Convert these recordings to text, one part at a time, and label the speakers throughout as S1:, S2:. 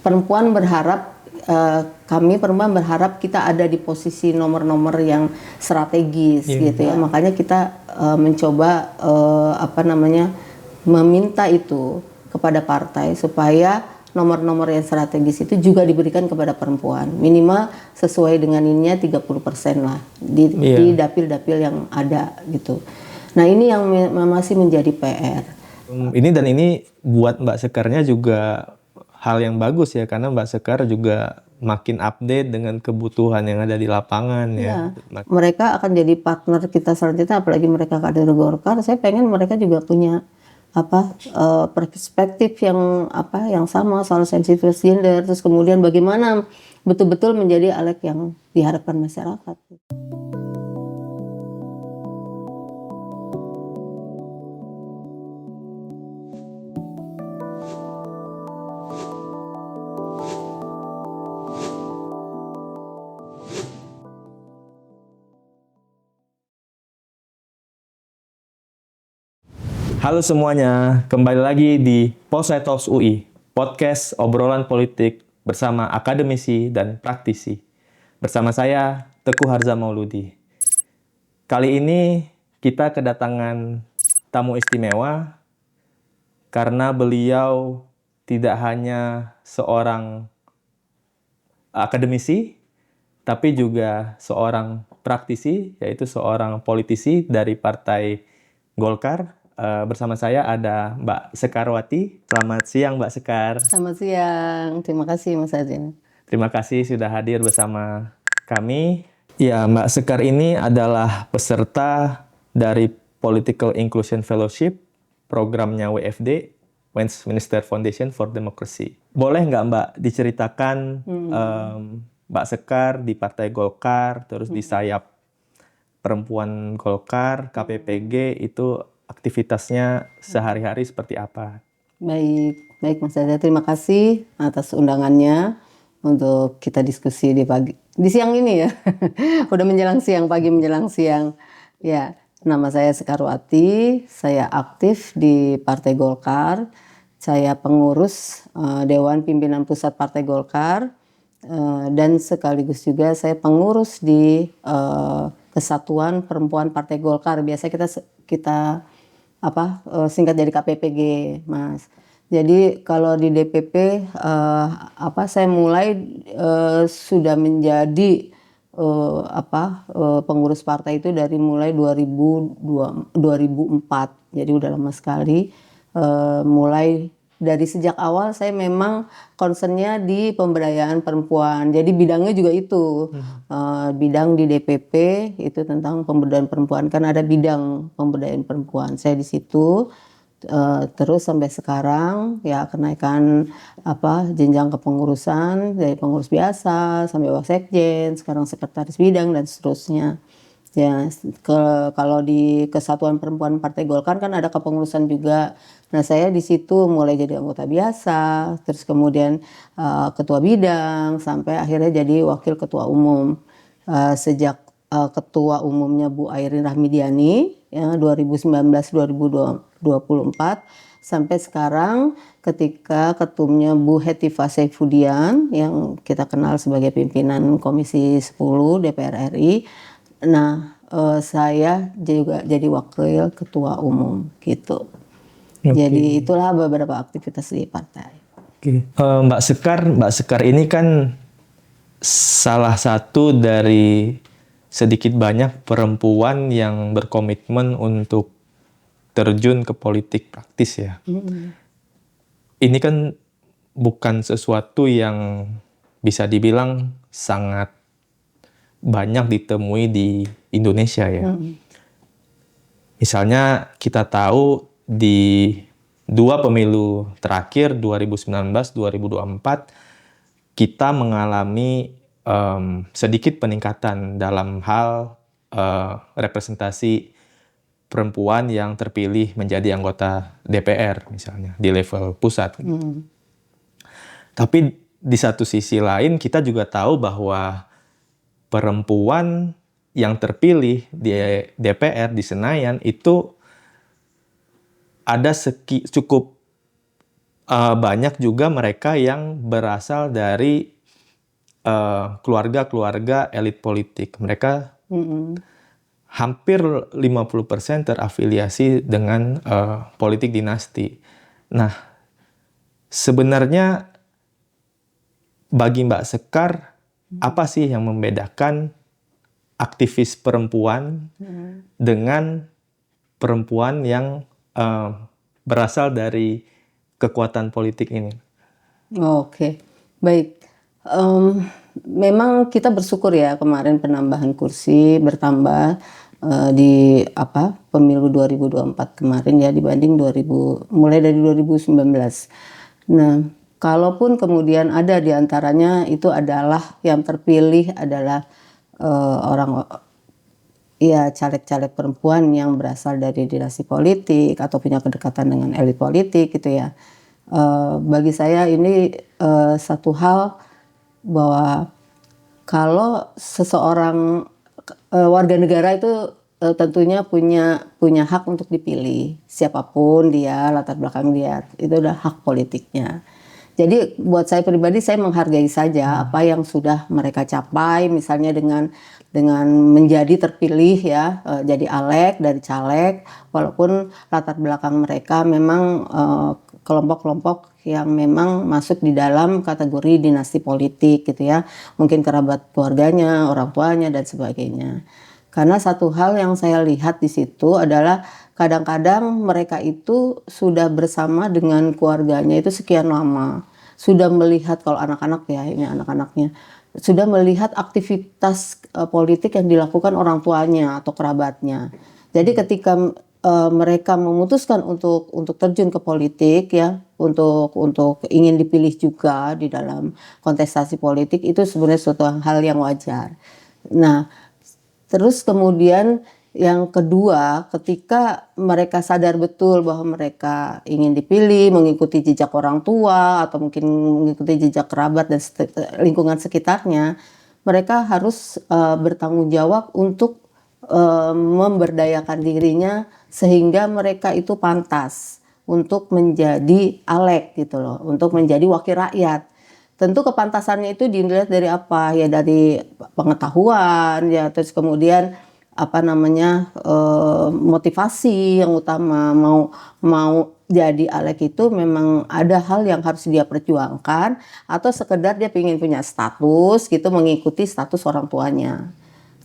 S1: perempuan berharap kami perempuan berharap kita ada di posisi nomor-nomor yang strategis gitu ya. Makanya kita mencoba meminta itu kepada partai supaya nomor-nomor yang strategis itu juga diberikan kepada perempuan. Minimal sesuai dengan ininya 30% lah di dapil-dapil yang ada gitu. Nah, ini yang masih menjadi PR.
S2: Ini buat Mbak Sekarnya juga hal yang bagus ya, karena Mbak Sekar juga makin update dengan kebutuhan yang ada di lapangan ya.
S1: Mereka akan jadi partner kita selanjutnya, apalagi mereka kader Golkar. Saya pengen mereka juga punya perspektif yang sama soal sensitif gender, terus kemudian bagaimana betul-betul menjadi ALEG yang diharapkan masyarakat.
S2: Halo semuanya, kembali lagi di Polsai Talks UI, podcast obrolan politik bersama akademisi dan praktisi. Bersama saya, Teguh Harza Mauludi. Kali ini kita kedatangan tamu istimewa karena beliau tidak hanya seorang akademisi, tapi juga seorang praktisi, yaitu seorang politisi dari Partai Golkar. Bersama saya ada Mbak Sekarwati. Selamat siang Mbak Sekar.
S1: Selamat siang, terima kasih Mas Azin.
S2: Terima kasih sudah hadir bersama kami. Ya, Mbak Sekar ini adalah peserta dari Political Inclusion Fellowship, programnya WFD, Westminster Foundation for Democracy. Boleh nggak Mbak diceritakan Mbak Sekar di Partai Golkar, terus di sayap perempuan Golkar, KPPG, itu aktivitasnya sehari-hari seperti apa?
S1: Baik Mas Azin, terima kasih atas undangannya untuk kita diskusi di siang ini ya. Udah menjelang siang, pagi menjelang siang. Ya, nama saya Sekarwati, saya aktif di Partai Golkar. Saya pengurus Dewan Pimpinan Pusat Partai Golkar dan sekaligus juga saya pengurus di Kesatuan Perempuan Partai Golkar. Biasa kita singkat dari KPPG, Mas. Jadi kalau di DPP saya mulai sudah menjadi pengurus partai itu dari mulai 2004. Jadi udah lama sekali. Mulai dari sejak awal saya memang concernnya di pemberdayaan perempuan. Jadi bidangnya juga itu. Bidang di DPP itu tentang pemberdayaan perempuan. Kan ada bidang pemberdayaan perempuan. Saya di situ. Terus sampai sekarang ya kenaikan jenjang kepengurusan dari pengurus biasa sampai wasekjen, sekarang sekretaris bidang dan seterusnya. Ya, kalau di Kesatuan Perempuan Partai Golkar kan ada kepengurusan juga. Nah, saya di situ mulai jadi anggota biasa, terus kemudian ketua bidang, sampai akhirnya jadi wakil ketua umum. Sejak ketua umumnya Bu Airin Rahmidiani ya 2019-2024 sampai sekarang ketika ketumnya Bu Hetifah Saifudian yang kita kenal sebagai pimpinan Komisi 10 DPR RI. Nah, saya juga jadi wakil ketua umum gitu. Jadi itulah beberapa aktivitas di partai.
S2: Mbak Sekar ini kan salah satu dari sedikit banyak perempuan yang berkomitmen untuk terjun ke politik praktis ya. Ini kan bukan sesuatu yang bisa dibilang sangat banyak ditemui di Indonesia ya. Misalnya kita tahu di dua pemilu terakhir 2019-2024 kita mengalami sedikit peningkatan dalam hal representasi perempuan yang terpilih menjadi anggota DPR misalnya di level pusat. Tapi di satu sisi lain kita juga tahu bahwa perempuan yang terpilih di DPR di Senayan itu ada cukup banyak juga mereka yang berasal dari keluarga-keluarga elit politik. Mereka hampir 50% terafiliasi dengan politik dinasti. Nah, sebenarnya bagi Mbak Sekar, apa sih yang membedakan aktivis perempuan dengan perempuan yang berasal dari kekuatan politik ini?
S1: Oke, baik. Memang kita bersyukur ya kemarin penambahan kursi bertambah di pemilu 2024 kemarin ya dibanding mulai dari 2019. Nah, kalaupun kemudian ada di antaranya itu adalah yang terpilih adalah orang ya caleg-caleg perempuan yang berasal dari dinasti politik atau punya kedekatan dengan elit politik gitu ya. Bagi saya ini satu hal bahwa kalau seseorang warga negara itu tentunya punya hak untuk dipilih siapapun dia, latar belakang dia, itu udah hak politiknya. Jadi buat saya pribadi saya menghargai saja apa yang sudah mereka capai, misalnya dengan menjadi terpilih ya jadi alek dari caleg, walaupun latar belakang mereka memang kelompok-kelompok yang memang masuk di dalam kategori dinasti politik gitu ya, mungkin kerabat keluarganya, orang tuanya dan sebagainya. Karena satu hal yang saya lihat di situ adalah kadang-kadang mereka itu sudah bersama dengan keluarganya itu sekian lama, sudah melihat kalau anak-anak ya ini anak-anaknya sudah melihat aktivitas politik yang dilakukan orang tuanya atau kerabatnya. Jadi ketika mereka memutuskan untuk terjun ke politik ya, untuk ingin dipilih juga di dalam kontestasi politik, itu sebenarnya suatu hal yang wajar. Nah, terus kemudian yang kedua, ketika mereka sadar betul bahwa mereka ingin dipilih, mengikuti jejak orang tua atau mungkin mengikuti jejak kerabat dan lingkungan sekitarnya, mereka harus bertanggung jawab untuk memberdayakan dirinya sehingga mereka itu pantas untuk menjadi alek gitu loh, untuk menjadi wakil rakyat. Tentu kepantasannya itu dilihat dari apa? Ya dari pengetahuan ya, terus kemudian motivasi yang utama. Mau jadi alek itu memang ada hal yang harus dia perjuangkan atau sekedar dia ingin punya status gitu, mengikuti status orang tuanya.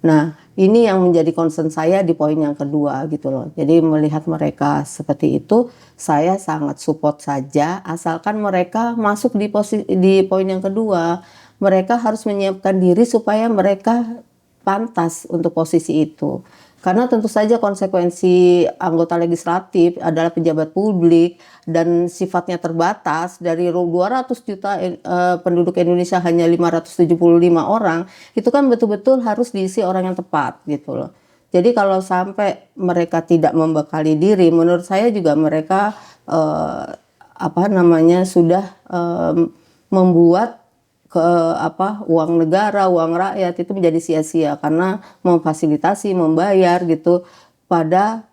S1: Nah, ini yang menjadi concern saya di poin yang kedua gitu loh. Jadi melihat mereka seperti itu, saya sangat support saja asalkan mereka masuk di poin yang kedua. Mereka harus menyiapkan diri supaya mereka pantas untuk posisi itu. Karena tentu saja konsekuensi anggota legislatif adalah pejabat publik dan sifatnya terbatas. Dari 200 juta penduduk Indonesia hanya 575 orang, itu kan betul-betul harus diisi orang yang tepat gitu loh. Jadi kalau sampai mereka tidak membekali diri, menurut saya juga mereka sudah membuat uang negara, uang rakyat itu menjadi sia-sia karena memfasilitasi, membayar gitu pada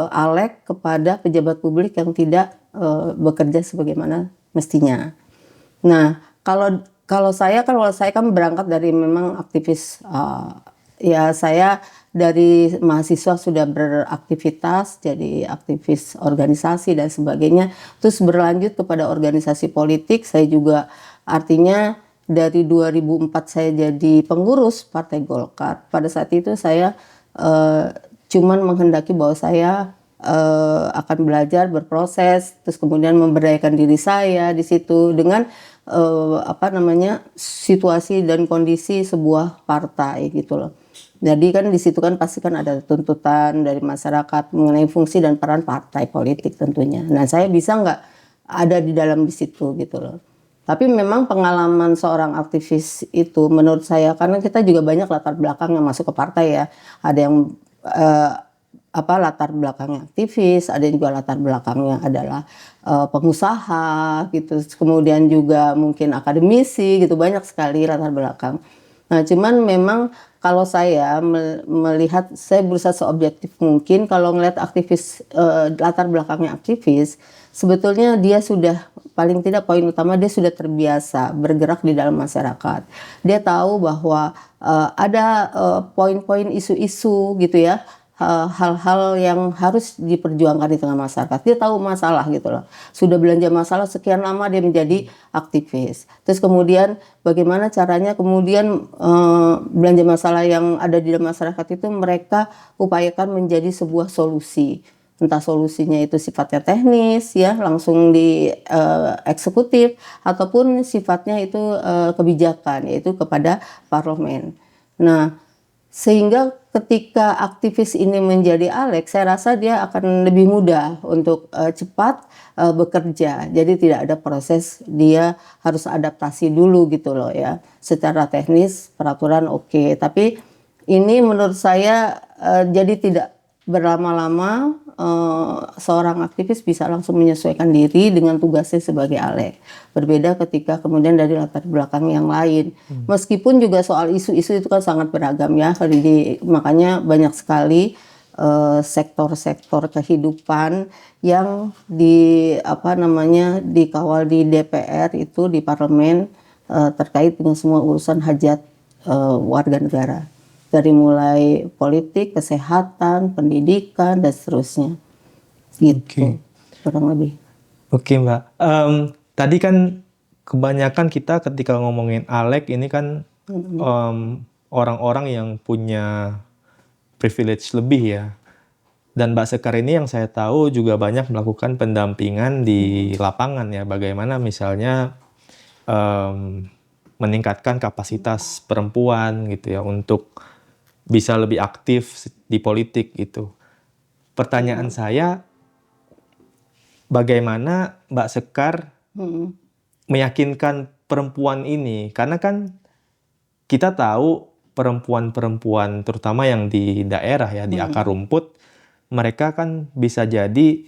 S1: alek kepada pejabat publik yang tidak bekerja sebagaimana mestinya. Nah, kalau saya kan berangkat dari memang aktivis ya saya dari mahasiswa sudah beraktivitas jadi aktivis organisasi dan sebagainya, terus berlanjut kepada organisasi politik. Saya juga artinya dari 2004 saya jadi pengurus Partai Golkar. Pada saat itu saya cuman menghendaki bahwa saya akan belajar, berproses, terus kemudian memberdayakan diri saya di situ dengan situasi dan kondisi sebuah partai gitu loh. Jadi kan di situ kan pasti kan ada tuntutan dari masyarakat mengenai fungsi dan peran partai politik tentunya. Nah, saya bisa nggak ada di dalam di situ gitu loh. Tapi memang pengalaman seorang aktivis itu menurut saya, karena kita juga banyak latar belakang yang masuk ke partai ya. Ada yang latar belakangnya aktivis, ada juga latar belakangnya adalah pengusaha gitu. Kemudian juga mungkin akademisi gitu, banyak sekali latar belakang. Nah, cuman memang kalau saya melihat, saya berusaha seobjektif mungkin kalau ngelihat aktivis, latar belakangnya aktivis, sebetulnya dia sudah, paling tidak poin utama, dia sudah terbiasa bergerak di dalam masyarakat. Dia tahu bahwa ada poin-poin isu-isu gitu ya, hal-hal yang harus diperjuangkan di tengah masyarakat. Dia tahu masalah gitu loh. Sudah belanja masalah sekian lama dia menjadi aktivis. Terus kemudian bagaimana caranya kemudian belanja masalah yang ada di dalam masyarakat itu mereka upayakan menjadi sebuah solusi. Entah solusinya itu sifatnya teknis ya, langsung di eksekutif, ataupun sifatnya itu kebijakan, yaitu kepada parlemen. Nah, sehingga ketika aktivis ini menjadi ALEK, saya rasa dia akan lebih mudah untuk cepat bekerja. Jadi tidak ada proses dia harus adaptasi dulu gitu loh ya. Secara teknis peraturan oke, tapi ini menurut saya jadi tidak berlama-lama seorang aktivis bisa langsung menyesuaikan diri dengan tugasnya sebagai ALEK. Berbeda ketika kemudian dari latar belakang yang lain. Meskipun juga soal isu-isu itu kan sangat beragam ya. Makanya banyak sekali sektor-sektor kehidupan yang dikawal di DPR itu, di parlemen, terkait dengan semua urusan hajat warga negara. Dari mulai politik, kesehatan, pendidikan, dan seterusnya. Gitu, kurang lebih.
S2: Oke, Mbak. Tadi kan kebanyakan kita ketika ngomongin ALEK ini kan orang-orang yang punya privilege lebih ya. Dan Mbak Sekar ini yang saya tahu juga banyak melakukan pendampingan di lapangan ya. Bagaimana misalnya meningkatkan kapasitas perempuan gitu ya untuk bisa lebih aktif di politik gitu. Pertanyaan saya, bagaimana Mbak Sekar meyakinkan perempuan ini? Karena kan kita tahu perempuan-perempuan terutama yang di daerah ya, di akar rumput, mereka kan bisa jadi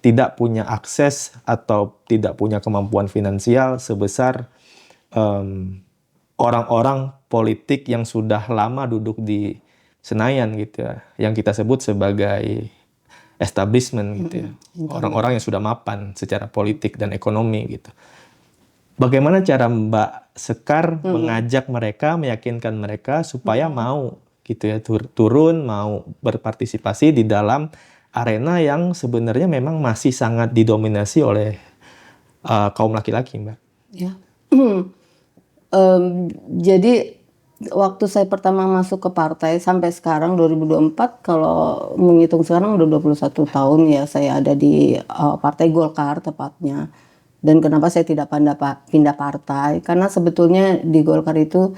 S2: tidak punya akses atau tidak punya kemampuan finansial sebesar orang-orang politik yang sudah lama duduk di Senayan gitu ya, yang kita sebut sebagai establishment gitu ya, orang-orang yang sudah mapan secara politik dan ekonomi gitu. Bagaimana cara Mbak Sekar mengajak mereka, meyakinkan mereka supaya mau gitu ya, turun, mau berpartisipasi di dalam arena yang sebenarnya memang masih sangat didominasi oleh kaum laki-laki, Mbak?
S1: Ya. Jadi waktu saya pertama masuk ke partai sampai sekarang 2024, kalau menghitung sekarang udah 21 tahun ya saya ada di Partai Golkar tepatnya. Dan kenapa saya tidak pindah partai? Karena sebetulnya di Golkar itu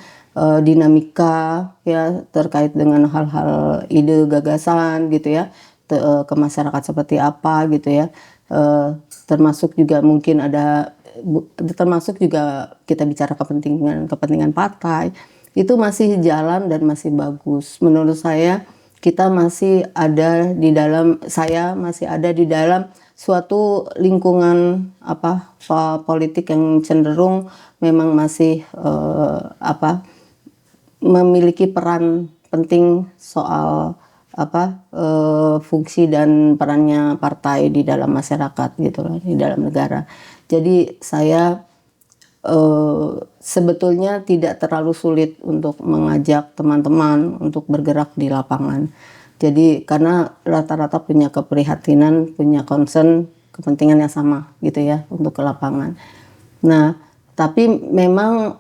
S1: dinamika ya terkait dengan hal-hal ide gagasan gitu ya, ke masyarakat seperti apa gitu ya. Termasuk juga mungkin termasuk juga kita bicara kepentingan partai, itu masih jalan dan masih bagus. Menurut saya kita masih ada di dalam, saya masih ada di dalam suatu lingkungan politik yang cenderung memang masih memiliki peran penting soal fungsi dan perannya partai di dalam masyarakat gitu loh, di dalam negara. Jadi saya sebetulnya tidak terlalu sulit untuk mengajak teman-teman untuk bergerak di lapangan. Jadi karena rata-rata punya keprihatinan, punya concern, kepentingan yang sama gitu ya untuk ke lapangan. Nah, tapi memang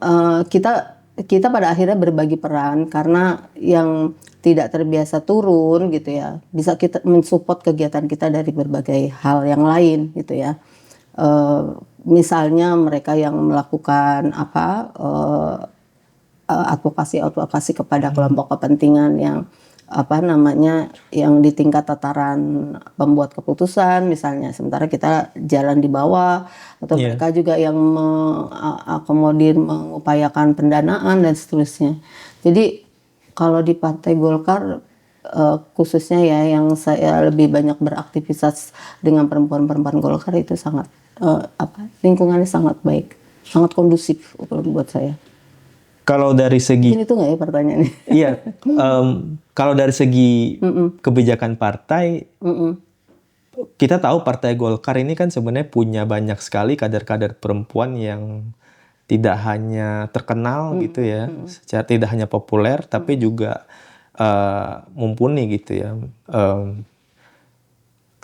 S1: kita pada akhirnya berbagi peran, karena yang tidak terbiasa turun gitu ya, bisa kita mensupport kegiatan kita dari berbagai hal yang lain gitu ya. Misalnya mereka yang melakukan advokasi kepada kelompok kepentingan yang yang di tingkat tataran pembuat keputusan misalnya, sementara kita jalan di bawah, atau mereka juga yang mengakomodir, mengupayakan pendanaan dan seterusnya. Jadi kalau di Partai Golkar khususnya ya, yang saya lebih banyak beraktivitas dengan perempuan-perempuan Golkar, itu sangat lingkungannya sangat baik, sangat kondusif buat saya.
S2: Kalau dari segi
S1: Ini tuh nggak ya pertanyaannya?
S2: iya, kalau dari segi kebijakan partai, kita tahu Partai Golkar ini kan sebenarnya punya banyak sekali kader-kader perempuan yang tidak hanya terkenal gitu ya, secara tidak hanya populer, tapi juga mumpuni gitu ya.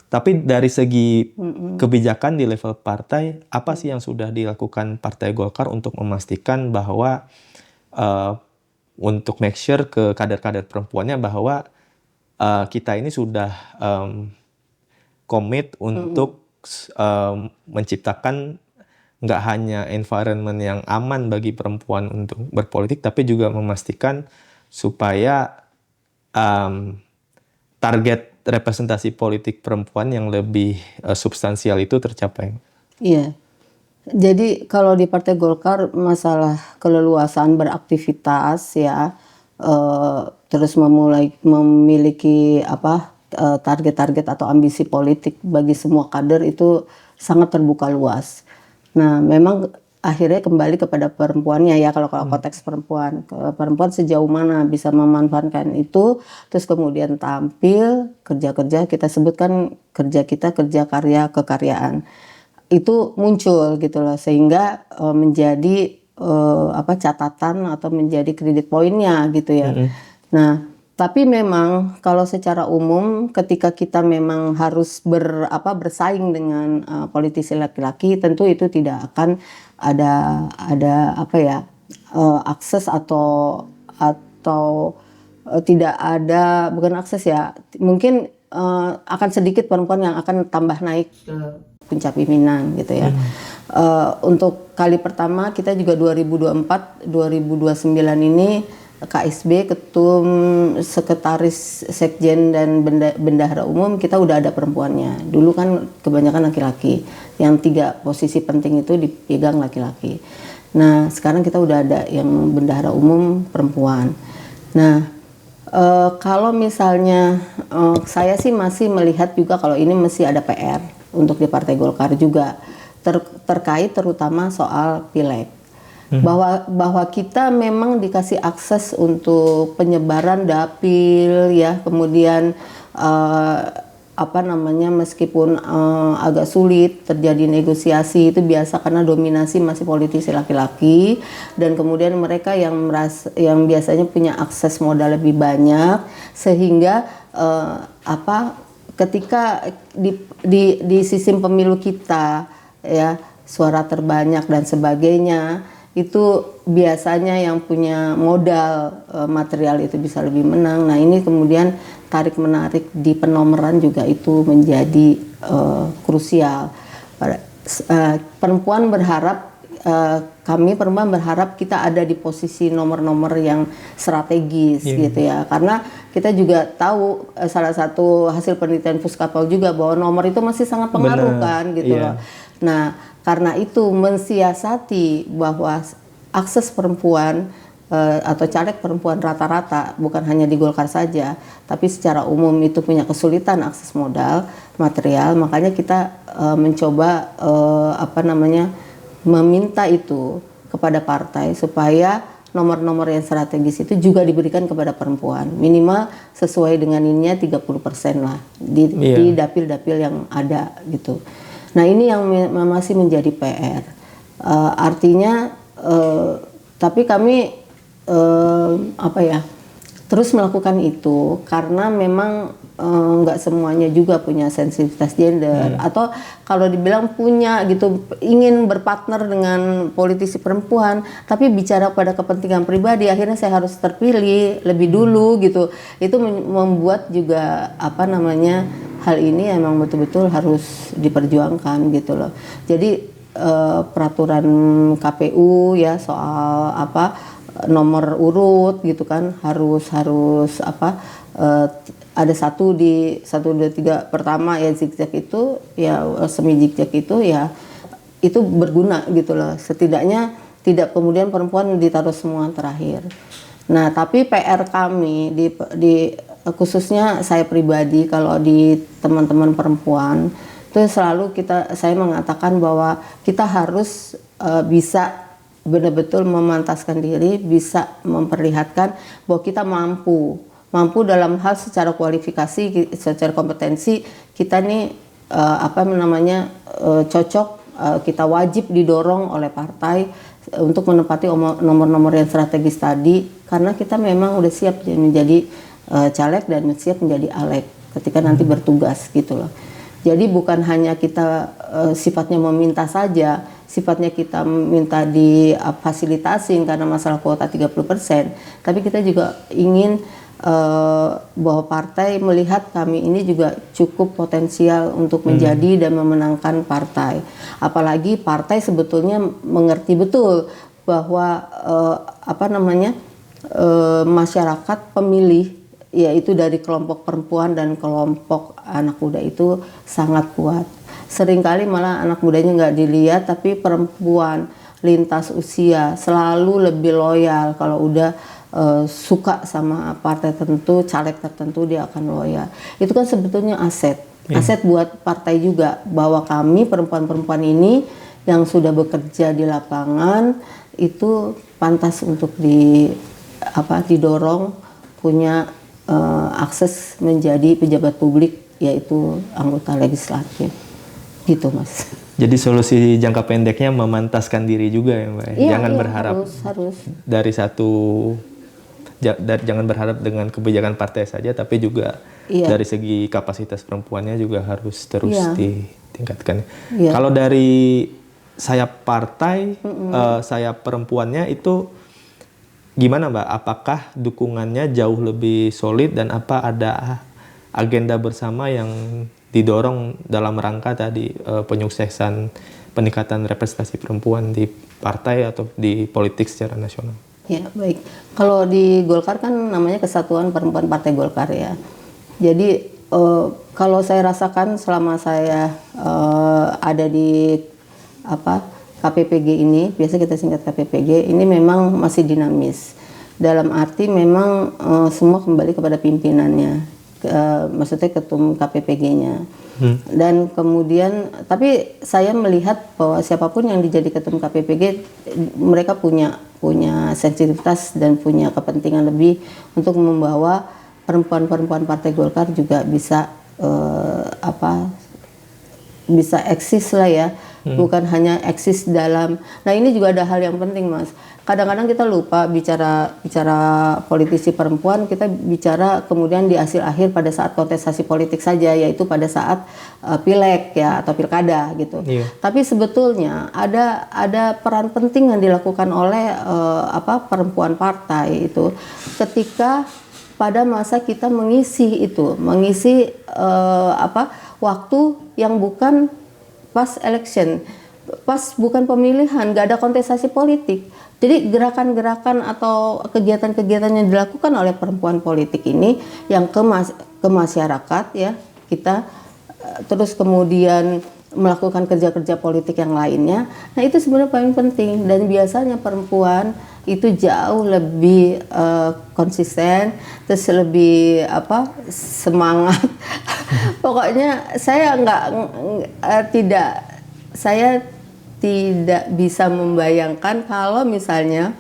S2: Tapi dari segi kebijakan di level partai, apa sih yang sudah dilakukan Partai Golkar untuk memastikan bahwa untuk make sure ke kader-kader perempuannya bahwa kita ini sudah komit untuk menciptakan nggak hanya environment yang aman bagi perempuan untuk berpolitik, tapi juga memastikan supaya target representasi politik perempuan yang lebih substansial itu tercapai.
S1: Iya. Jadi kalau di Partai Golkar masalah keleluasaan beraktivitas ya, terus memiliki target-target atau ambisi politik bagi semua kader itu sangat terbuka luas. Nah, memang akhirnya kembali kepada perempuannya ya, kalau konteks perempuan sejauh mana bisa memanfaatkan itu, terus kemudian tampil kerja-kerja, kita sebutkan kerja karya kekaryaan itu muncul gitu loh, sehingga menjadi catatan atau menjadi kredit poinnya gitu ya. Nah, tapi memang kalau secara umum ketika kita memang harus bersaing dengan politisi laki-laki, tentu itu tidak akan ada akses atau tidak ada, bukan akses ya, mungkin akan sedikit perempuan yang akan tambah naik ke puncak pimpinan gitu ya. Untuk kali pertama kita juga 2024-2029 ini KSB, Ketum, Sekretaris Sekjen dan Bendahara Umum kita udah ada perempuannya. Dulu kan kebanyakan laki-laki, yang 3 posisi penting itu dipegang laki-laki. Nah sekarang kita udah ada yang Bendahara Umum perempuan. Nah kalau misalnya saya sih masih melihat juga kalau ini masih ada PR untuk di Partai Golkar juga terkait terutama soal pileg. Bahwa kita memang dikasih akses untuk penyebaran dapil ya, kemudian meskipun agak sulit terjadi negosiasi itu biasa karena dominasi masih politisi laki-laki, dan kemudian mereka yang biasanya punya akses modal lebih banyak, sehingga ketika di sistem pemilu kita ya, suara terbanyak dan sebagainya, itu biasanya yang punya modal material itu bisa lebih menang. Nah ini kemudian tarik menarik di penomoran juga itu menjadi krusial. Kami perempuan berharap kita ada di posisi nomor-nomor yang strategis gitu ya, karena kita juga tahu salah satu hasil penelitian Puskapol juga bahwa nomor itu masih sangat pengaruh kan gitu loh. Nah karena itu mensiasati bahwa akses perempuan atau caleg perempuan rata-rata bukan hanya di Golkar saja, tapi secara umum itu punya kesulitan akses modal material, makanya kita mencoba meminta itu kepada partai supaya nomor-nomor yang strategis itu juga diberikan kepada perempuan, minimal sesuai dengan ininya 30% lah di dapil-dapil yang ada gitu. Nah ini yang masih menjadi PR. Artinya, tapi kami terus melakukan itu karena memang nggak semuanya juga punya sensitivitas gender, atau kalau dibilang punya gitu, ingin berpartner dengan politisi perempuan, tapi bicara pada kepentingan pribadi, akhirnya saya harus terpilih lebih dulu gitu. Itu membuat juga hal ini emang betul-betul harus diperjuangkan gitu loh. Jadi peraturan KPU ya soal nomor urut gitu kan harus ada 1, 2, 3 pertama ya zigzag itu ya, semi zigzag itu ya, itu berguna gitu loh, setidaknya tidak kemudian perempuan ditaruh semua terakhir. Nah tapi PR kami di khususnya saya pribadi, kalau di teman-teman perempuan itu selalu saya mengatakan bahwa kita harus bisa betul-betul memantaskan diri, bisa memperlihatkan bahwa kita mampu dalam hal secara kualifikasi, secara kompetensi kita nih cocok, kita wajib didorong oleh partai untuk menempati nomor-nomor yang strategis tadi, karena kita memang udah siap menjadi caleg dan siap menjadi alek ketika nanti bertugas gitu loh. Jadi bukan hanya kita sifatnya meminta saja, sifatnya kita minta difasilitasi karena masalah kuota 30%, tapi kita juga ingin bahwa partai melihat kami ini juga cukup potensial untuk menjadi dan memenangkan partai. Apalagi partai sebetulnya mengerti betul bahwa masyarakat pemilih, yaitu dari kelompok perempuan dan kelompok anak muda itu sangat kuat. Seringkali malah anak mudanya nggak dilihat, tapi perempuan lintas usia selalu lebih loyal. Kalau udah suka sama partai tertentu, caleg tertentu, dia akan loyal. Itu kan sebetulnya aset buat partai juga, bahwa kami perempuan-perempuan ini yang sudah bekerja di lapangan itu pantas untuk didorong, punya akses menjadi pejabat publik, yaitu anggota legislatif. Gitu, Mas.
S2: Jadi solusi jangka pendeknya memantaskan diri juga ya, Mbak. Jangan berharap
S1: harus.
S2: Jangan berharap dengan kebijakan partai saja, tapi juga dari segi kapasitas perempuannya juga harus terus ditingkatkan. Kalau dari sayap partai, sayap perempuannya itu gimana, Mbak? Apakah dukungannya jauh lebih solid dan apa ada agenda bersama yang didorong dalam rangka tadi penyuksesan peningkatan representasi perempuan di partai atau di politik secara nasional?
S1: Ya, baik. Kalau di Golkar kan namanya Kesatuan Perempuan Partai Golkar ya. Jadi kalau saya rasakan selama saya ada di KPPG ini, biasa kita singkat KPPG, ini memang masih dinamis. Dalam arti memang semua kembali kepada pimpinannya, maksudnya ketum KPPG-nya. Dan kemudian, tapi saya melihat bahwa siapapun yang dijadi ketum KPPG, mereka punya sensitivitas dan punya kepentingan lebih untuk membawa perempuan-perempuan Partai Golkar juga bisa bisa eksis lah ya, bukan hanya eksis dalam. Nah ini juga ada hal yang penting, Mas. Kadang-kadang kita lupa bicara politisi perempuan, kita bicara kemudian di akhir pada saat kontestasi politik saja, yaitu pada saat pileg ya atau pilkada gitu. Tapi sebetulnya ada peran penting yang dilakukan oleh perempuan partai itu ketika pada masa kita mengisi waktu yang bukan pas election, pas bukan pemilihan, nggak ada kontestasi politik. Jadi gerakan-gerakan atau kegiatan-kegiatan yang dilakukan oleh perempuan politik ini yang ke masyarakat ya, kita terus kemudian melakukan kerja-kerja politik yang lainnya. Nah itu sebenarnya paling penting, dan biasanya perempuan itu jauh lebih konsisten, terus lebih semangat. Pokoknya saya tidak bisa membayangkan kalau misalnya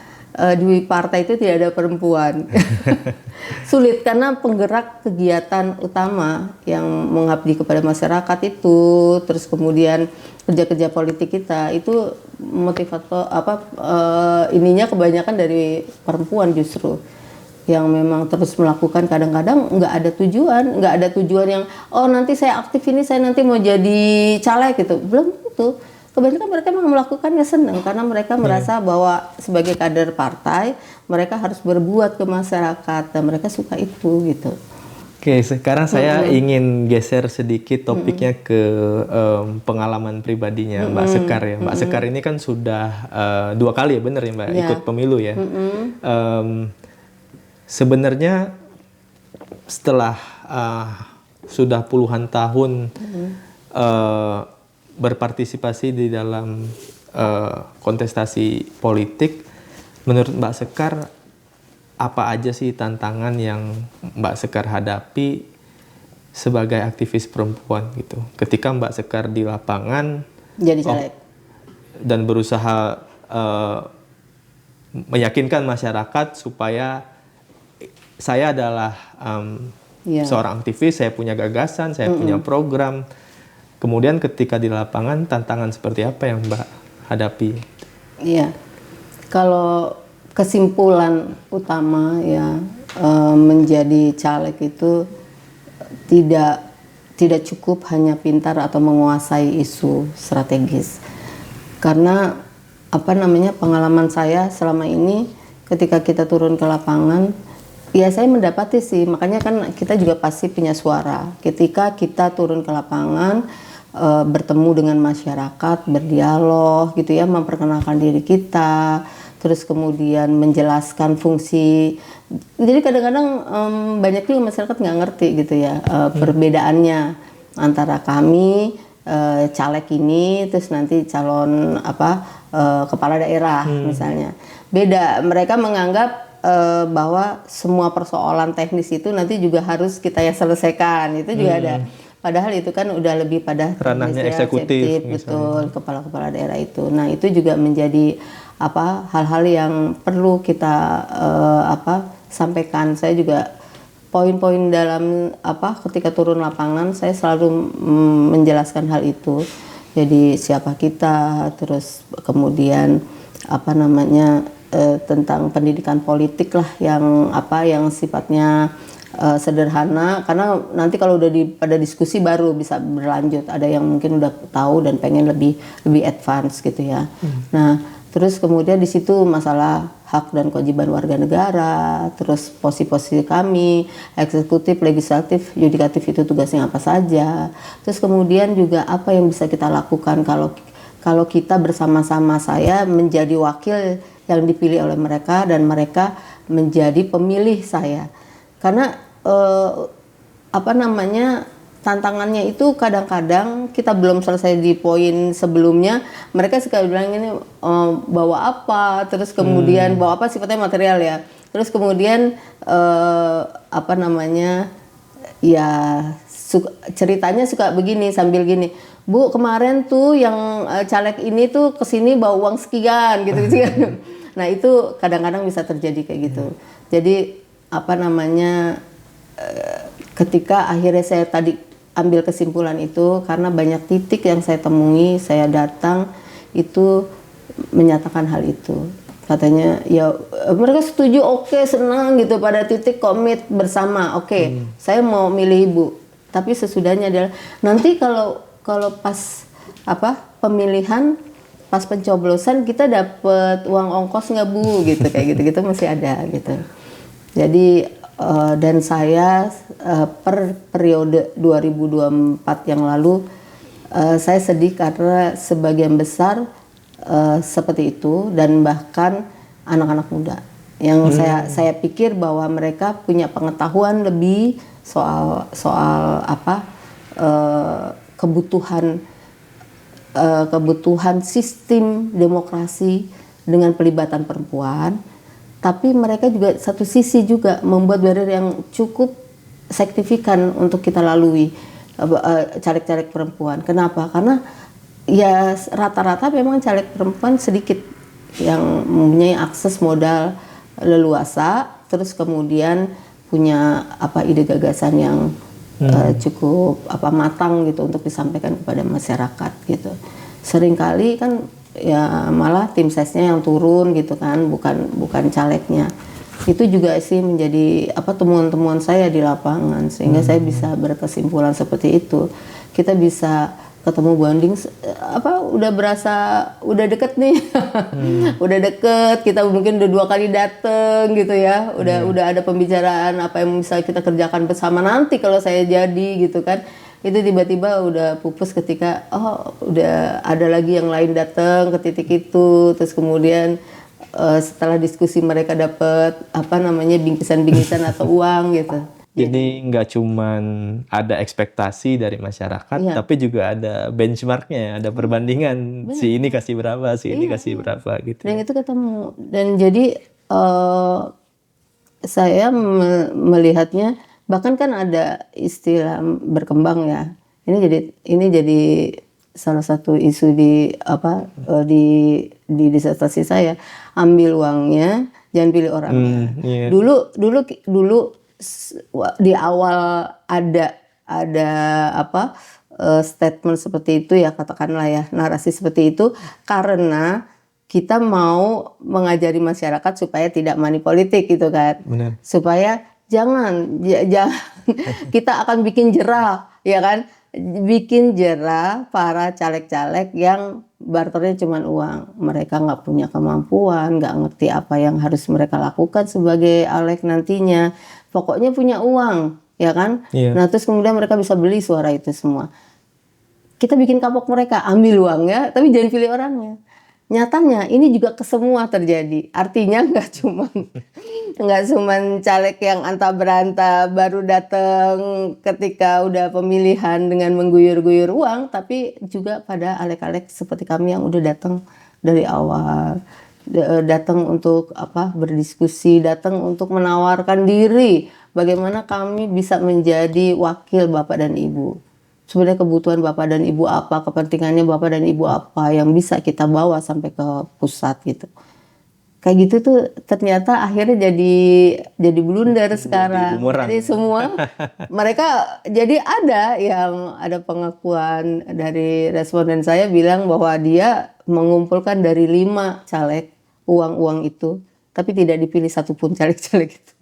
S1: di partai itu tidak ada perempuan. Sulit, karena penggerak kegiatan utama yang mengabdi kepada masyarakat itu, terus kemudian kerja-kerja politik kita itu motivator ininya kebanyakan dari perempuan justru, yang memang terus melakukan. Kadang-kadang nggak ada tujuan yang nanti saya aktif ini, saya nanti mau jadi caleg gitu, belum tentu. Kebanyakan mereka memang melakukannya senang karena mereka merasa bahwa sebagai kader partai mereka harus berbuat ke masyarakat dan mereka suka itu gitu.
S2: Oke, sekarang saya ingin geser sedikit topiknya ke pengalaman pribadinya Mbak Sekar ya. Mbak Sekar ini kan sudah 2 kali ya, bener ya Mbak, ikut pemilu ya. Sebenarnya setelah sudah puluhan tahun berpartisipasi di dalam kontestasi politik, menurut Mbak Sekar apa aja sih tantangan yang Mbak Sekar hadapi sebagai aktivis perempuan gitu ketika Mbak Sekar di lapangan
S1: jadi caleg
S2: dan berusaha meyakinkan masyarakat supaya saya adalah seorang aktivis, saya punya gagasan, saya punya program. Kemudian ketika di lapangan, tantangan seperti apa yang Mbak hadapi?
S1: Iya, kalau kesimpulan utama ya, menjadi caleg itu tidak cukup hanya pintar atau menguasai isu strategis. Karena pengalaman saya selama ini ketika kita turun ke lapangan, ya saya mendapati sih, makanya kan kita juga pasti punya suara. Ketika kita turun ke lapangan, bertemu dengan masyarakat, berdialog gitu ya, memperkenalkan diri kita, terus kemudian menjelaskan fungsi. Jadi kadang-kadang banyak juga masyarakat nggak ngerti gitu ya, perbedaannya antara kami caleg ini, terus nanti calon kepala daerah misalnya. Beda, mereka menganggap bahwa semua persoalan teknis itu nanti juga harus kita yang selesaikan, itu juga ada. Padahal itu kan udah lebih pada
S2: ranahnya eksekutif,
S1: betul, kepala-kepala daerah itu. Nah itu juga menjadi hal-hal yang perlu kita sampaikan. Saya juga poin-poin dalam ketika turun lapangan saya selalu menjelaskan hal itu. Jadi siapa kita, terus kemudian tentang pendidikan politik lah yang sifatnya sederhana, karena nanti kalau udah pada diskusi baru bisa berlanjut. Ada yang mungkin udah tahu dan pengen lebih advance gitu ya. Nah, terus kemudian di situ masalah hak dan kewajiban warga negara, terus posisi kami, eksekutif, legislatif, yudikatif itu tugasnya apa saja. Terus kemudian juga apa yang bisa kita lakukan kalau kita bersama-sama, saya menjadi wakil yang dipilih oleh mereka dan mereka menjadi pemilih saya. Karena tantangannya itu kadang-kadang kita belum selesai di poin sebelumnya, mereka suka bilang ini bawa apa, terus kemudian bawa apa sifatnya material ya, terus kemudian ceritanya suka begini sambil gini, Bu kemarin tuh yang caleg ini tuh kesini bawa uang sekian gitu kan. Nah itu kadang-kadang bisa terjadi kayak gitu. Jadi ketika akhirnya saya tadi ambil kesimpulan itu, karena banyak titik yang saya temui, saya datang itu menyatakan hal itu. Katanya ya mereka setuju, oke, senang gitu, pada titik komit bersama, oke, saya mau milih Ibu. Tapi sesudahnya adalah nanti kalau pas pemilihan, pas pencoblosan kita dapat uang ongkos nggak Bu gitu, kayak gitu masih ada gitu. Jadi dan saya per periode 2024 yang lalu saya sedih karena sebagian besar seperti itu, dan bahkan anak-anak muda yang saya pikir bahwa mereka punya pengetahuan lebih soal kebutuhan sistem demokrasi dengan pelibatan perempuan. Tapi mereka juga satu sisi juga membuat barrier yang cukup signifikan untuk kita lalui, caleg-caleg perempuan. Kenapa? Karena ya rata-rata memang caleg perempuan sedikit yang mempunyai akses modal leluasa, terus kemudian punya ide gagasan yang cukup matang gitu untuk disampaikan kepada masyarakat gitu. Seringkali kan ya malah tim sesnya yang turun gitu kan, bukan calegnya. Itu juga sih menjadi temuan-temuan saya di lapangan, sehingga saya bisa berkesimpulan seperti itu. Kita bisa ketemu bonding udah deket nih. Udah deket, kita mungkin udah 2 kali dateng gitu ya, udah ada pembicaraan apa yang bisa kita kerjakan bersama nanti kalau saya jadi gitu kan. Itu tiba-tiba udah pupus ketika udah ada lagi yang lain datang ke titik itu, terus kemudian setelah diskusi mereka dapat bingkisan-bingkisan atau uang gitu.
S2: Jadi nggak cuman ada ekspektasi dari masyarakat, tapi juga ada benchmarknya, ada perbandingan. Benar. Si ini kasih berapa, si ini kasih berapa gitu.
S1: Dan itu ketemu. Dan jadi saya melihatnya, bahkan kan ada istilah berkembang ya. Ini jadi salah satu isu di di disertasi saya, ambil uangnya, jangan pilih orangnya.
S2: Iya.
S1: Dulu di awal ada statement seperti itu ya, katakanlah ya, narasi seperti itu karena kita mau mengajari masyarakat supaya tidak money politik gitu kan.
S2: Benar.
S1: Supaya jangan kita akan bikin jerah ya kan, bikin jerah para caleg-caleg yang barternya cuma uang. Mereka nggak punya kemampuan, nggak ngerti apa yang harus mereka lakukan sebagai Alek nantinya. Pokoknya punya uang, ya kan?
S2: Iya.
S1: Nah terus kemudian mereka bisa beli suara itu semua. Kita bikin kapok mereka, ambil uangnya, tapi jangan pilih orangnya. Nyatanya ini juga ke semua terjadi. Artinya nggak cuman caleg yang anta beranta baru datang ketika udah pemilihan dengan mengguyur-guyur uang, tapi juga pada alek-alek seperti kami yang udah datang dari awal, datang untuk berdiskusi, datang untuk menawarkan diri bagaimana kami bisa menjadi wakil Bapak dan Ibu. Sebenarnya kebutuhan Bapak dan Ibu apa, kepentingannya Bapak dan Ibu apa yang bisa kita bawa sampai ke pusat gitu. Kayak gitu tuh ternyata akhirnya jadi blunder sekarang. Jadi semua mereka jadi ada pengakuan dari responden saya bilang bahwa dia mengumpulkan dari 5 caleg uang itu, tapi tidak dipilih satupun caleg-caleg itu.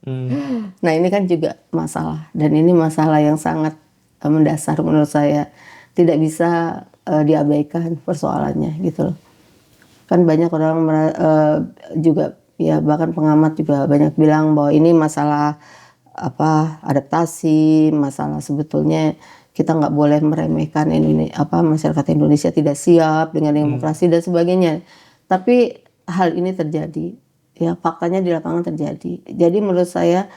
S1: Nah ini kan juga masalah, dan ini masalah yang sangat mendasar menurut saya, tidak bisa diabaikan persoalannya gitu loh. Kan banyak orang juga ya, bahkan pengamat juga banyak bilang bahwa ini masalah adaptasi, masalah sebetulnya kita nggak boleh meremehkan masyarakat Indonesia tidak siap dengan demokrasi dan sebagainya. Tapi hal ini terjadi, ya faktanya di lapangan terjadi. Jadi menurut saya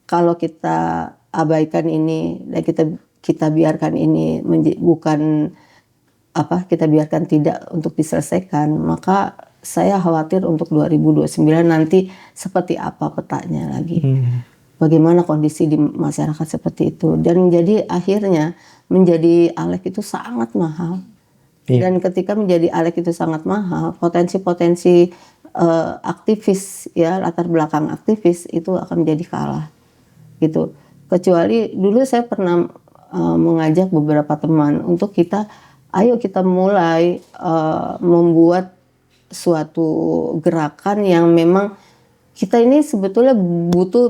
S1: kalau kita abaikan ini dan kita biarkan ini kita biarkan tidak untuk diselesaikan, maka saya khawatir untuk 2029 nanti seperti apa petanya lagi. Bagaimana kondisi di masyarakat seperti itu, dan jadi akhirnya menjadi Alek itu sangat mahal. Dan ketika menjadi Alek itu sangat mahal, potensi-potensi aktivis ya, latar belakang aktivis itu akan menjadi kalah gitu. Kecuali dulu saya pernah mengajak beberapa teman untuk ayo kita mulai membuat suatu gerakan yang memang kita ini sebetulnya butuh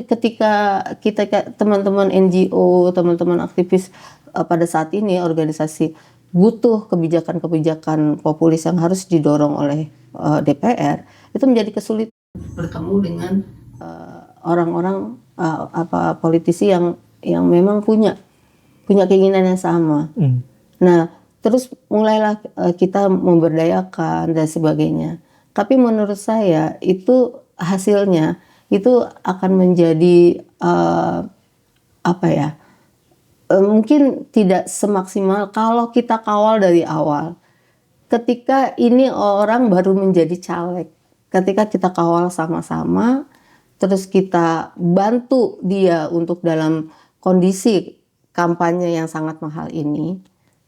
S1: ketika kita teman-teman NGO, teman-teman aktivis pada saat ini organisasi butuh kebijakan-kebijakan populis yang harus didorong oleh DPR, itu menjadi kesulitan bertemu dengan orang-orang politisi yang memang punya keinginan yang sama. Nah, terus mulailah kita memberdayakan dan sebagainya. Tapi menurut saya itu hasilnya itu akan menjadi mungkin tidak semaksimal kalau kita kawal dari awal. Ketika ini orang baru menjadi caleg, ketika kita kawal sama-sama, terus kita bantu dia untuk dalam kondisi kampanye yang sangat mahal ini,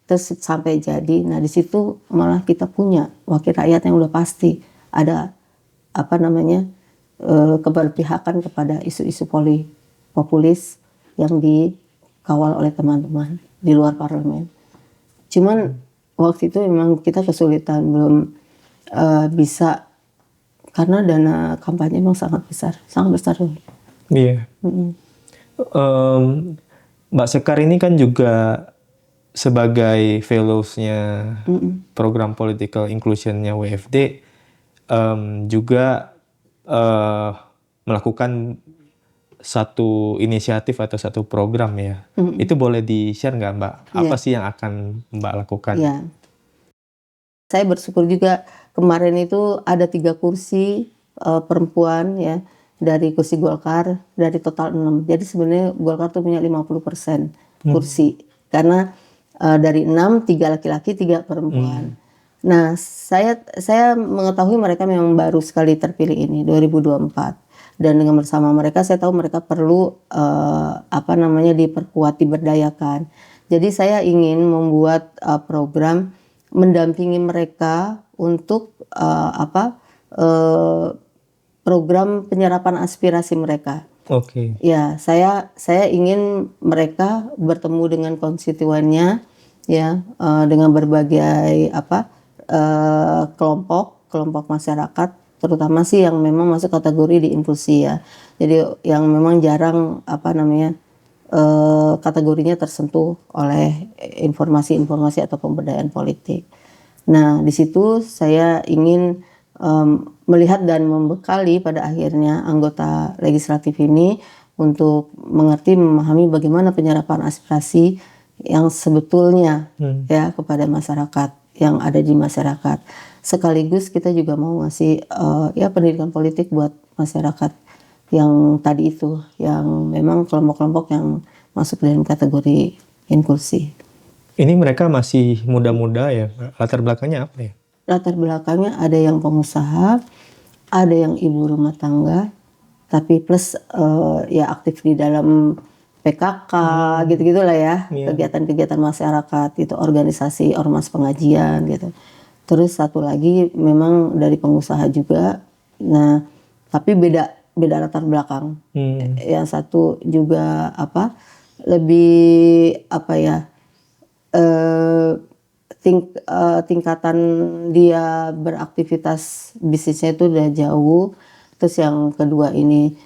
S1: terus sampai jadi, nah di situ malah kita punya wakil rakyat yang udah pasti ada keberpihakan kepada isu-isu populis yang dikawal oleh teman-teman di luar parlemen. Cuman waktu itu memang kita kesulitan, belum bisa, karena dana kampanye memang sangat besar.
S2: Iya. Mbak Sekar ini kan juga sebagai fellows-nya program political inclusion-nya WFD, juga melakukan satu inisiatif atau satu program ya. Itu boleh di-share nggak Mbak? Apa sih yang akan Mbak lakukan?
S1: Ya. Saya bersyukur juga kemarin itu ada 3 kursi perempuan ya, dari kursi Golkar, dari total 6. Jadi sebenarnya Golkar tuh punya 50% kursi. Karena dari 6, 3 laki-laki, 3 perempuan. Nah, saya mengetahui mereka memang baru sekali terpilih ini 2024. Dan dengan bersama mereka saya tahu mereka perlu diperkuat, diberdayakan. Jadi saya ingin membuat program mendampingi mereka untuk program penyerapan aspirasi mereka.
S2: Oke.
S1: Ya, saya ingin mereka bertemu dengan konstituennya, ya, dengan berbagai kelompok masyarakat, terutama sih yang memang masuk kategori di inklusi ya. Jadi yang memang jarang kategorinya tersentuh oleh informasi-informasi atau pemberdayaan politik. Nah, di situ saya ingin melihat dan membekali pada akhirnya anggota legislatif ini untuk mengerti, memahami bagaimana penyerapan aspirasi yang sebetulnya ya kepada masyarakat, yang ada di masyarakat. Sekaligus kita juga mau ngasih pendidikan politik buat masyarakat yang tadi itu, yang memang kelompok-kelompok yang masuk dalam kategori inklusi.
S2: Ini mereka masih muda-muda ya, latar belakangnya apa ya?
S1: Latar belakangnya ada yang pengusaha, ada yang ibu rumah tangga, tapi plus ya aktif di dalam PKK gitu-gitulah ya, kegiatan-kegiatan masyarakat itu, organisasi ormas pengajian gitu. Terus satu lagi memang dari pengusaha juga. Nah, tapi beda latar belakang. Yang satu juga lebih tingkatan dia beraktivitas bisnisnya itu udah jauh. Terus yang kedua ini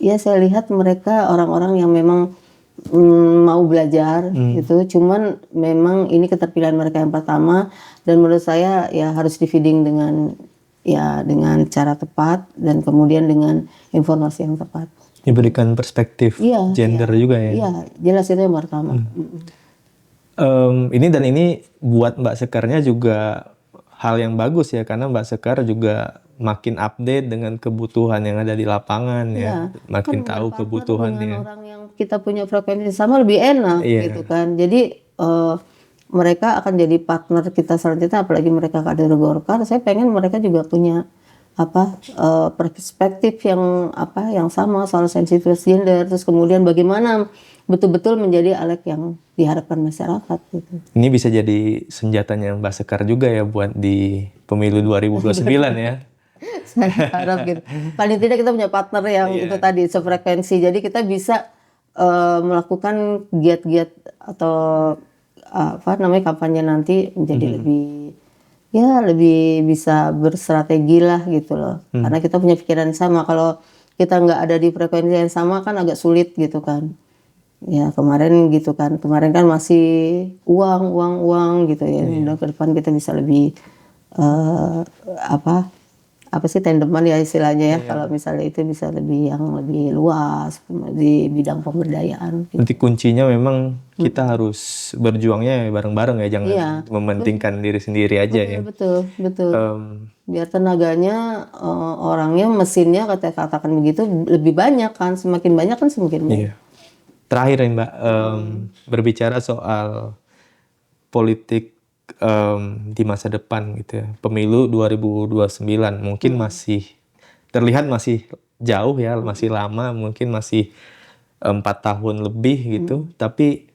S1: ya saya lihat mereka orang-orang yang memang mau belajar gitu. Cuman memang ini keterpilihan mereka yang pertama, dan menurut saya ya harus di-feeding dengan cara tepat dan kemudian dengan informasi yang tepat.
S2: Diberikan perspektif gender juga ya?
S1: Iya, jelas itu yang pertama.
S2: Ini buat Mbak Sekarnya juga hal yang bagus ya, karena Mbak Sekar juga makin update dengan kebutuhan yang ada di lapangan ya, makin
S1: kan
S2: tahu kebutuhannya.
S1: Dengan orang yang kita punya frekuensi sama lebih enak gitu kan. Jadi mereka akan jadi partner kita selanjutnya, apalagi mereka kader Golkar. Saya pengen mereka juga punya perspektif yang sama soal sensitivitas gender, terus kemudian bagaimana betul-betul menjadi alat yang diharapkan masyarakat gitu.
S2: Ini bisa jadi senjatanya Mbak Sekar juga ya buat di pemilu 2029 ya.
S1: Saya harap gitu. Paling tidak kita punya partner yang itu tadi sefrekuensi, jadi kita bisa melakukan giat-giat atau kampanye nanti menjadi lebih bisa berstrategi lah gitu loh. Karena kita punya pikiran yang sama. Kalau kita nggak ada di frekuensi yang sama kan agak sulit gitu kan. Ya kemarin kan masih uang gitu ya. Mudah ke depan kita bisa lebih tandeman ya istilahnya ya. Kalau misalnya itu bisa lebih luas di bidang pemberdayaan. Gitu.
S2: Nanti kuncinya memang kita harus berjuangnya bareng-bareng ya, jangan mementingkan diri sendiri aja ya.
S1: Betul. Biar tenaganya, orangnya, mesinnya katakan begitu lebih banyak kan, semakin banyak kan semakin baik.
S2: Iya. Terakhir ya Mbak, berbicara soal politik di masa depan gitu ya. Pemilu 2029 mungkin masih terlihat masih jauh ya, masih lama, mungkin masih 4 tahun lebih gitu. Tapi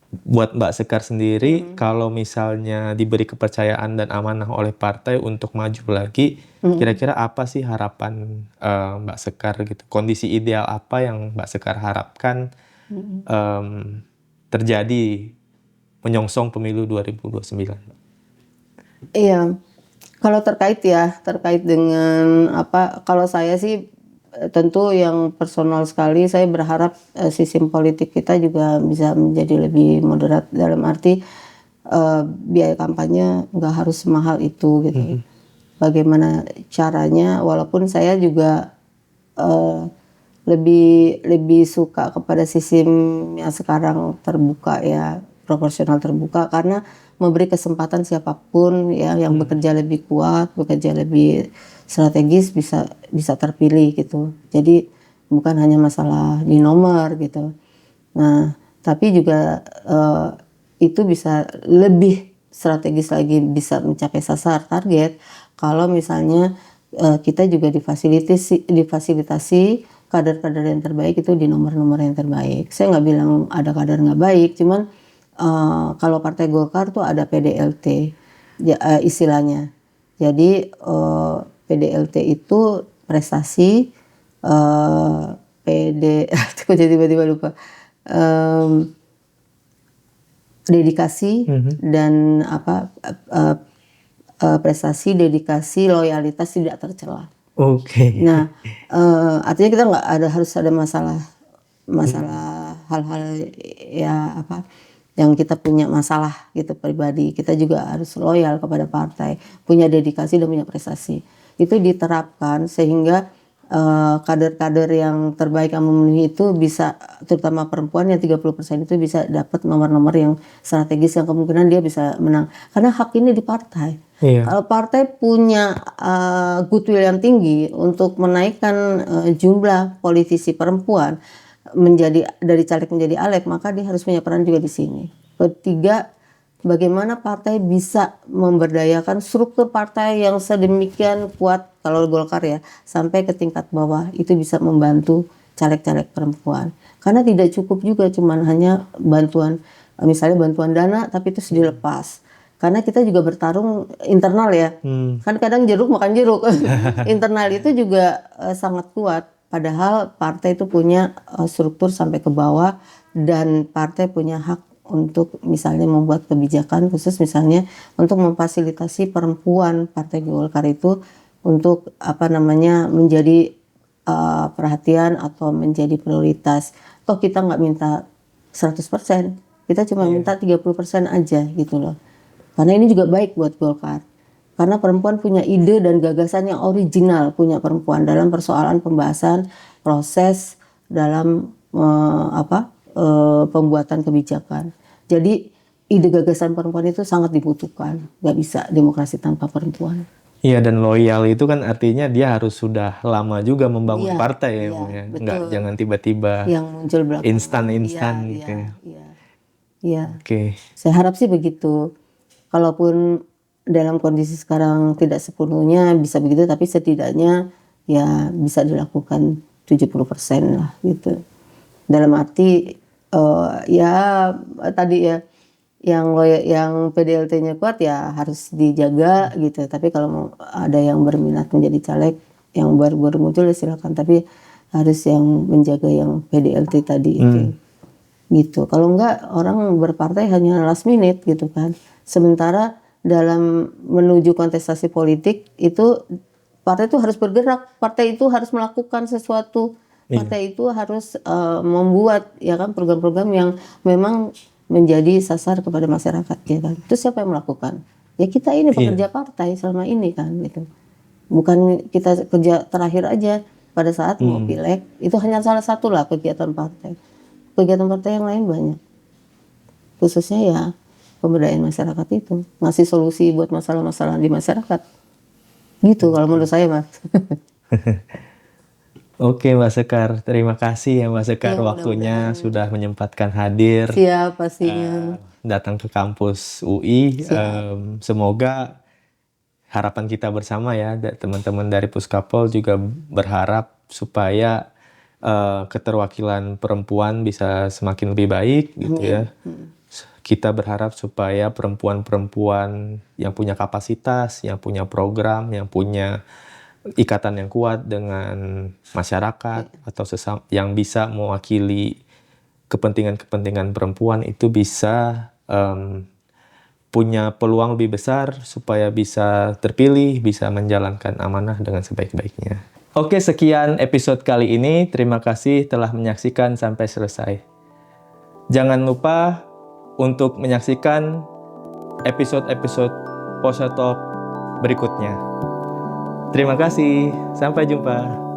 S2: buat Mbak Sekar sendiri, kalau misalnya diberi kepercayaan dan amanah oleh partai untuk maju lagi, kira-kira apa sih harapan Mbak Sekar gitu? Kondisi ideal apa yang Mbak Sekar harapkan terjadi menyongsong pemilu 2029?
S1: Iya, kalau terkait dengan kalau saya sih tentu yang personal sekali, saya berharap sistem politik kita juga bisa menjadi lebih moderat, dalam arti biaya kampanye nggak harus semahal itu gitu. Bagaimana caranya, walaupun saya juga lebih suka kepada sistem yang sekarang terbuka ya, proporsional terbuka, karena memberi kesempatan siapapun ya yang bekerja lebih kuat, bekerja lebih strategis bisa terpilih gitu. Jadi bukan hanya masalah di nomor gitu. Nah, tapi juga itu bisa lebih strategis lagi, bisa mencapai sasaran target kalau misalnya kita juga difasilitasi kader-kader yang terbaik itu di nomor-nomor yang terbaik. Saya nggak bilang ada kader nggak baik, cuman kalau Partai Golkar tuh ada PDLT istilahnya. Jadi PDLT itu prestasi, kok jadi tiba-tiba lupa, dedikasi dan prestasi, dedikasi, loyalitas tidak tercela.
S2: Oke.
S1: Nah, artinya kita nggak harus ada masalah hal-hal ya yang kita punya masalah gitu pribadi. Kita juga harus loyal kepada partai, punya dedikasi dan punya prestasi. Itu diterapkan sehingga kader-kader yang terbaik yang memenuhi itu bisa, terutama perempuan yang 30% itu bisa dapat nomor-nomor yang strategis yang kemungkinan dia bisa menang. Karena hak ini di partai.
S2: Iya.
S1: Kalau partai punya goodwill yang tinggi untuk menaikkan jumlah politisi perempuan dari caleg menjadi alek, maka dia harus punya peran juga di sini. Ketiga, bagaimana partai bisa memberdayakan struktur partai yang sedemikian kuat, kalau Golkar ya, sampai ke tingkat bawah itu bisa membantu caleg-caleg perempuan. Karena tidak cukup juga cuman hanya bantuan, misalnya bantuan dana tapi itu dilepas. Karena kita juga bertarung internal ya. Kan kadang jeruk makan jeruk. Internal itu juga sangat kuat. Padahal partai itu punya struktur sampai ke bawah dan partai punya hak untuk misalnya membuat kebijakan khusus misalnya untuk memfasilitasi perempuan Partai Golkar itu untuk menjadi perhatian atau menjadi prioritas. Toh kita nggak minta 100%, kita cuma minta 30% aja gitu loh. Karena ini juga baik buat Golkar. Karena perempuan punya ide dan gagasan yang original, punya perempuan dalam persoalan pembahasan proses dalam pembuatan kebijakan. Jadi ide gagasan perempuan itu sangat dibutuhkan. Gak bisa demokrasi tanpa perempuan.
S2: Iya, dan loyal itu kan artinya dia harus sudah lama juga membangun partai ya, Bu ya. Nggak, jangan tiba-tiba
S1: yang muncul belakangan
S2: instan gitu.
S1: Iya.
S2: Oke.
S1: Saya harap sih begitu. Kalaupun dalam kondisi sekarang tidak sepenuhnya bisa begitu, tapi setidaknya ya bisa dilakukan 70% lah gitu. Dalam arti tadi ya yang PDLT-nya kuat ya harus dijaga gitu. Tapi kalau mau ada yang berminat menjadi caleg yang baru-baru muncul ya silakan, tapi harus yang menjaga yang PDLT tadi itu. Gitu. Kalau enggak orang berpartai hanya last minute gitu kan. Sementara dalam menuju kontestasi politik itu partai itu harus bergerak, partai itu harus melakukan sesuatu. Partai itu harus membuat ya kan program-program yang memang menjadi sasar kepada masyarakat ya kan. Itu siapa yang melakukan? Ya kita ini pekerja partai selama ini kan gitu. Bukan kita kerja terakhir aja pada saat mau pileg, itu hanya salah satu lah kegiatan partai. Kegiatan partai yang lain banyak. Khususnya ya pemberdayaan masyarakat itu, ngasih solusi buat masalah-masalah di masyarakat. Gitu kalau menurut saya, Mas.
S2: Oke, Mbak Sekar. Terima kasih ya Mbak Sekar waktunya sudah menyempatkan hadir.
S1: Siap, pastinya.
S2: Datang ke kampus UI. Semoga harapan kita bersama ya, teman-teman dari Puskapol juga berharap supaya keterwakilan perempuan bisa semakin lebih baik gitu ya. Kita berharap supaya perempuan-perempuan yang punya kapasitas, yang punya program, yang punya ikatan yang kuat dengan masyarakat atau yang bisa mewakili kepentingan-kepentingan perempuan itu bisa punya peluang lebih besar supaya bisa terpilih, bisa menjalankan amanah dengan sebaik-baiknya. Oke, sekian episode kali ini. Terima kasih telah menyaksikan sampai selesai. Jangan lupa untuk menyaksikan episode-episode Posya Talk berikutnya. Terima kasih, sampai jumpa.